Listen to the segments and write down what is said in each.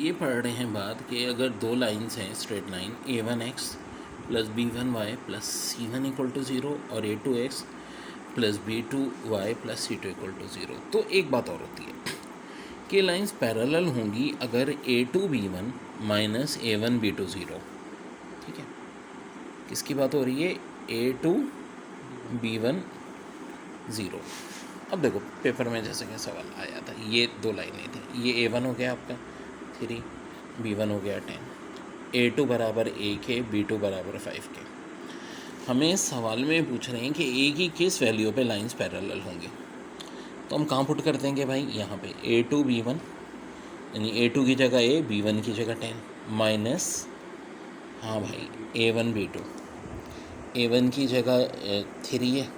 ये पढ़ रहे हैं बात कि अगर दो लाइंस हैं straight line a1x plus b1y plus c1 equal to zero और a2x plus b2y plus c2 equal to zero, तो एक बात और होती है कि लाइंस पैरेलल होंगी अगर a2b1 माइनस a1b2 ज़ीरो। ठीक है, किसकी बात हो रही है? a2b1 zero. अब देखो पेपर में जैसे कि सवाल आया था, ये दो लाइनें थी, ये a1 हो गया आपका 3, b1 हो गया 10, a2 बराबर 1 है, b2 बराबर 5 के। हमें सवाल में पूछ रहे हैं कि a की किस वैल्यू पे लाइंस पैरेलल होंगी, तो हम कहाँ पुट कर देंगे भाई? यहाँ पे a2b1 यानी a2 की जगह a, b1 की जगह 10 माइनस, हाँ भाई a1b2, a1 की जगह 3 है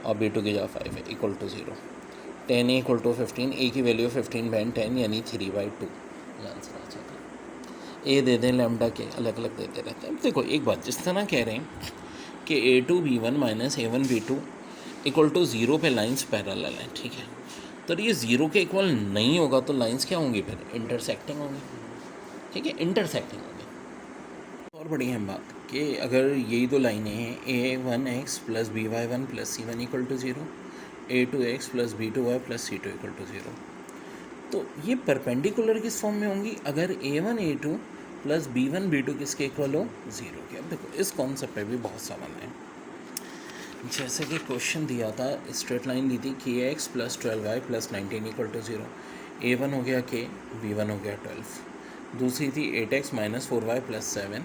और b2 की जगह 5 है इक्वल टू 0। 10 इक्वल टू 15, ए की वैल्यू 15/10 यानी 3/2 आंसर आ जाता है। ए दे दें लैम्डा के, अलग अलग देते रहते हैं। अब देखो एक बात, जिस तरह कह रहे हैं कि a2b1 minus a1b2 equal to 0 पे लाइंस पैरेलल हैं, ठीक है, तो ये 0 के इक्वल नहीं होगा तो लाइंस क्या होंगी? फिर इंटरसेक्टिंग होंगी। ठीक है, इंटरसेक्टिंग होंगी। और बड़ी अहम बात कि अगर यही दो लाइनें हैं a1x plus by1 plus c1 equal to 0, a2x plus b2y plus c2 equal to 0, तो ये परपेंडिकुलर किस फॉर्म में होंगी? अगर a1 a2 plus b1 b2 किसके इक्वल हो? 0 के। अब देखो इस कॉन्सेप्ट पे भी बहुत सवाल है। जैसे कि क्वेश्चन दिया था, स्ट्रेट लाइन दी थी kx plus 12y plus 19 equal to 0, a1 हो गया k, b1 हो गया 12, दूसरी थी 8x माइनस 4y प्लस 7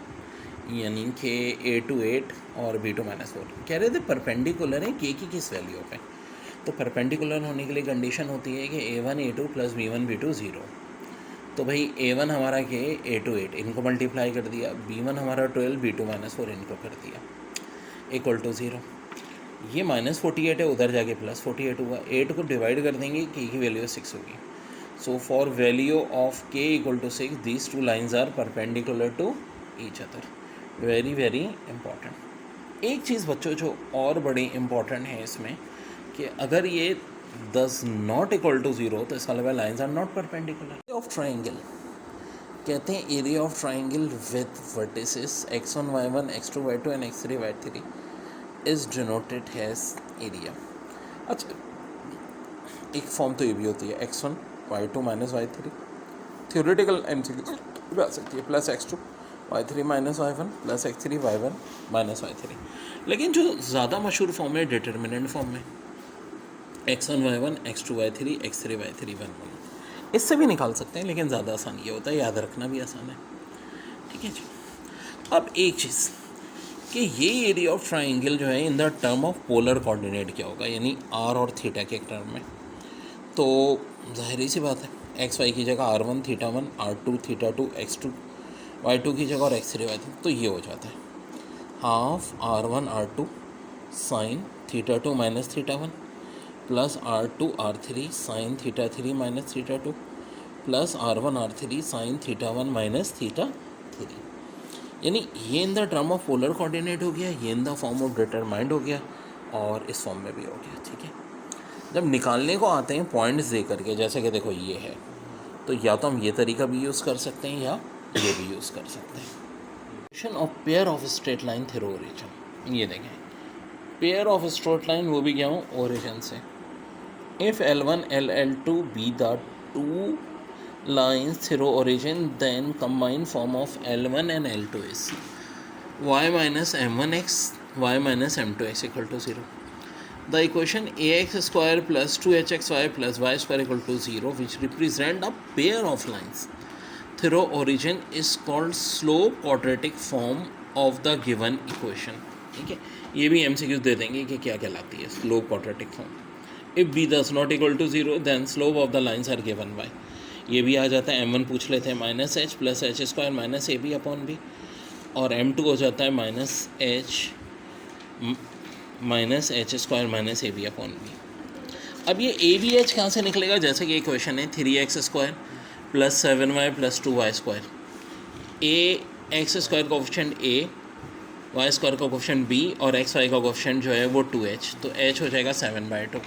यानी कि a2 8 और b2 माइनस 4। कह रहे थे परपेंडिकुलर है k की किस वैल्यू पे, तो परपेंडिकुलर होने के लिए कंडीशन होती है कि a1 a2 plus b1 b2 0। तो भाई a1 हमारा k, a2 8, इनको मल्टीप्लाई कर दिया, b1 हमारा 12, b2 माइनस 4 इनको कर दिया इक्वल टू 0। ये माइनस 48 है, उधर जाके प्लस 48 हुआ, 8 को डिवाइड कर देंगे, k की वैल्यू 6 होगी। So for value of k equal to 6 these two lines are perpendicular to each other. Very very important. एक चीज़ बच्चों जो और बड़ी इम्पॉर्टेंट है इसमें कि अगर ये डज नॉट इक्वल टू 0 तो इसका मतलब lines are not perpendicular. Of triangle कहते हैं area of triangle with vertices x1 y1 x2 y2 and x3 y3 is denoted has area. अच्छा, एक फॉर्म तो ये भी होती है x1 y2 minus y3, theoretical MCQ भी आ सकती है, plus x2 y3 minus y1 plus x3 y1 minus y3। लेकिन जो ज़्यादा मशहूर फॉर्म है डिटर्मिनेंट फॉर्म में x1 y1 x2 y3 x3 y3 1 1, इससे भी निकाल सकते हैं, लेकिन ज़्यादा आसान ये होता है, याद रखना भी आसान है। ठीक है जी। अब एक चीज़ कि ये एरिया ऑफ ट्राइंगल जो है in the term of polar coordinate क्या होगा, यानी r और थीटा के टर्म में। तो जाहिर सी बात है एक्स वाई की जगह r1 theta 1, r2 theta 2, x2 y2 की जगह और x3 y3, तो ये हो जाता है half r1 r2 sine theta 2 minus theta 1 plus r2 r3 sine theta 3 minus theta 2 plus r1 r3 sine theta 1 minus theta 3। यानी ये in the term of polar coordinate हो गया, ये in the form of determined हो गया, और इस form में भी हो गया। ठीक है, जब निकालने को आते हैं पॉइंट्स दे करके, जैसे कि देखो ये है, तो या तो हम ये तरीका भी यूज़ कर सकते हैं या ये भी यूज़ कर सकते हैं। Question of pair of straight line through origin, ये देखें पेयर ऑफ स्ट्रेट लाइन, वो भी क्या हो? ओरिजिन से। If L1 L2 be the two lines through origin, then combined form of L1 and L2 is y minus m1x y minus m2x equal to 0. The equation ax square plus 2hxy plus y square equal to 0, which represent a pair of lines through origin, is called slope quadratic form of the given equation. ठीक है, ये भी MCQ दे देंगे कि क्या कहलाती है slope quadratic form. If b does not equal to 0, then slope of the lines are given by, ये भी आ जाता है m1 पूछ लेते हैं minus h plus h square minus a b upon b, और m2 हो जाता है minus h square minus a b upon b. अब ये ए बी एच कहाँ से निकलेगा? जैसे कि इक्वेशन है 3x square plus 7y plus 2y square, a x square का कोफिशिएंट a, वाई स्क्वायर का कोफिशिएंट b और एक्स वाई का कोफिशिएंट जो है वो 2h, तो h हो जाएगा 7/2।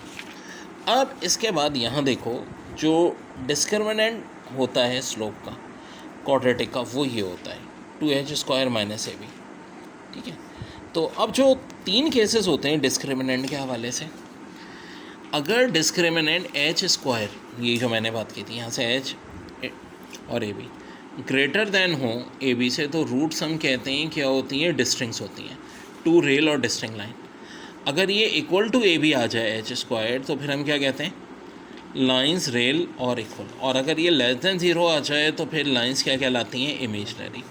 अब इसके बाद यहाँ देखो जो डिस्क्रिमिनेंट होता है स्लोप का, क्वाड्रेटिक का वो ये होता है 2h² माइनस AB, ठीक है। तो अब जो 3 केसेस होते हैं डिस्क्रिमिनेंट के हवाले से, अगर डिस्क्रिमिनेंट h², ये जो मैंने बात की थी यहाँ से h और AB ग्रेटर देन हो AB से, तो रूट्स हम कहते हैं क्या होती हैं, डिस्ट्रिंग्स होती हैं, टू रेल और डिस्ट्रिंग लाइन। अगर ये इक्वल टू AB आ जाए h² तो फिर हम क्या कहते हैं, लाइंस रेल और इक्वल। और अगर ये लेस देन 0 आ जाए तो फिर लाइंस क्या कहलाती हैं, इमेजनरी।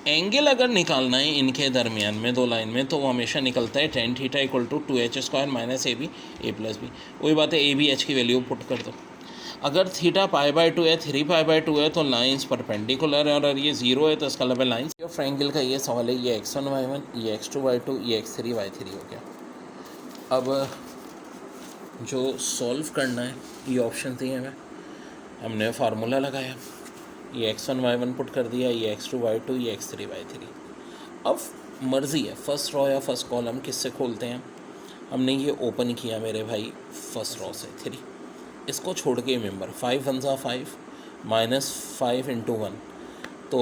एंगल अगर निकालना है इनके दरमियान में दो लाइन में, तो वो हमेशा निकलता है tan theta equal to 2h² minus AB A plus B। वही बात है, AB H की वैल्यू पुट कर दो। अगर थीटा π/2 है, 3π/2 है, तो लाइंस परपेंडिकुलर है, और अगर ये 0 है तो इसका मतलब लाइंस ऑफ एंगल का ये सवाल है। ये x1 y1, ये x2 y2, ये x3 y3 हो गया। अब जो सॉल्व करना है, ये ऑप्शन दिए हमें, हमने फार्मूला लगाया, ये x1 y1 पुट कर दिया, ये x2 y2, ये x3 y3। अब मर्ज़ी है फर्स्ट रॉ या फर्स्ट कॉलम किससे खोलते हैं। हमने ये ओपन किया मेरे भाई फर्स्ट रॉ से 3, इसको छोड़ के मेंबर 5 1 ज़ा 5 -5 × 1, तो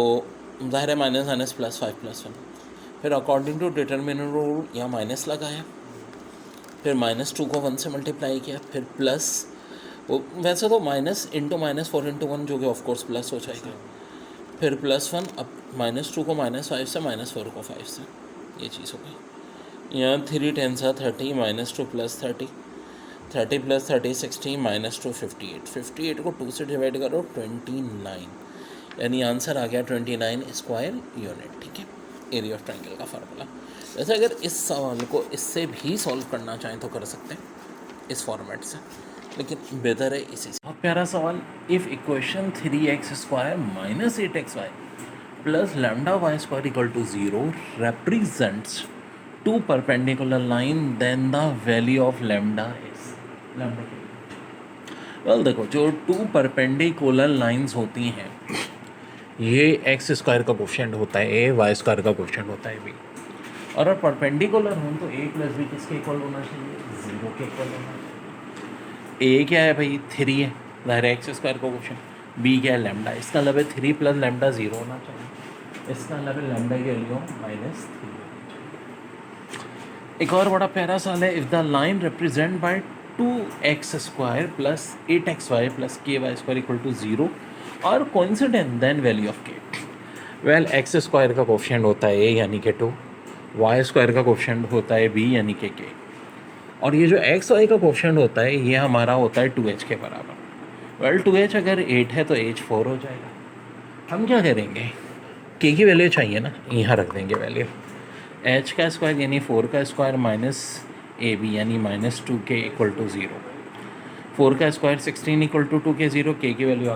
ज़ाहिर है माइनस माइनस प्लस 5 + 1। फिर अकॉर्डिंग टू डिटर्मिनेंट रूल यहाँ माइनस लगाया, फिर -2 को 1 से मल्टीप्लाई किया, फिर प्लस, वो वैसे तो माइनस इंटू माइनस 4 × 1 जो कि ऑफकोर्स प्लस हो जाएगा, फिर +1, अब -2 को -5 से, -4 को 5 से, ये चीज़ हो गई। यहाँ 3 10 30, -2 + 30, 30 + 30 60, -2 58, 58 को 2 से डिवाइड करो 29, यानी आंसर आ गया 29 स्क्वायर यूनिट, ठीक है। एरिया ऑफ ट्रायंगल का फार्मूला। वैसे अगर इस सवाल को इससे भी सॉल्व करना चाहें तो कर सकते हैं इस फॉर्मेट से, लेकिन बेहतर है इसी से। बहुत प्यारा सवाल, if equation 3x² - 8xy + λy² = 0 represents two perpendicular line, then the value of lambda is lambda। Well देखो, जो 2 परपेंडिकुलर लाइंस होती हैं, ये x² का कोफिशिएंट होता है a, y² का कोफिशिएंट होता है b, और अगर परपेंडिकुलर हों तो a + b किसके इक्वल होना चाहिए, 0 के इक्वल होना चाहिए। a क्या है भाई, 3 है, ज़ाहिर है x² का कोफिशिएंट, b क्या है, लैम्डा, इसका मतलब है 3 + लैम्डा 0 होना चाहिए, इसका मतलब है लैम्डा की वैल्यू -3। एक और बड़ा प्यारा सवाल है, if the line represent by 2x² + 8xy + ky² = 0 और coincident then value of k। Well x² का कोफिशिएंट होता है a यानी कि 2, y² का कोफिशिएंट होता है b यानी कि k, और ये जो xy का कोफिशिएंट होता है ये हमारा होता है 2h के बराबर। वेल 2h अगर 8 है तो h 4 हो जाएगा। हम क्या करेंगे, k की वैल्यू चाहिए ना, यहाँ रख देंगे वैल्यू, h का स्क्वायर यानी 4 का स्क्वायर माइनस ab यानी -2k = 0, 4 का स्क्वायर 16 = 2k 0, k की वैल्यू आ गई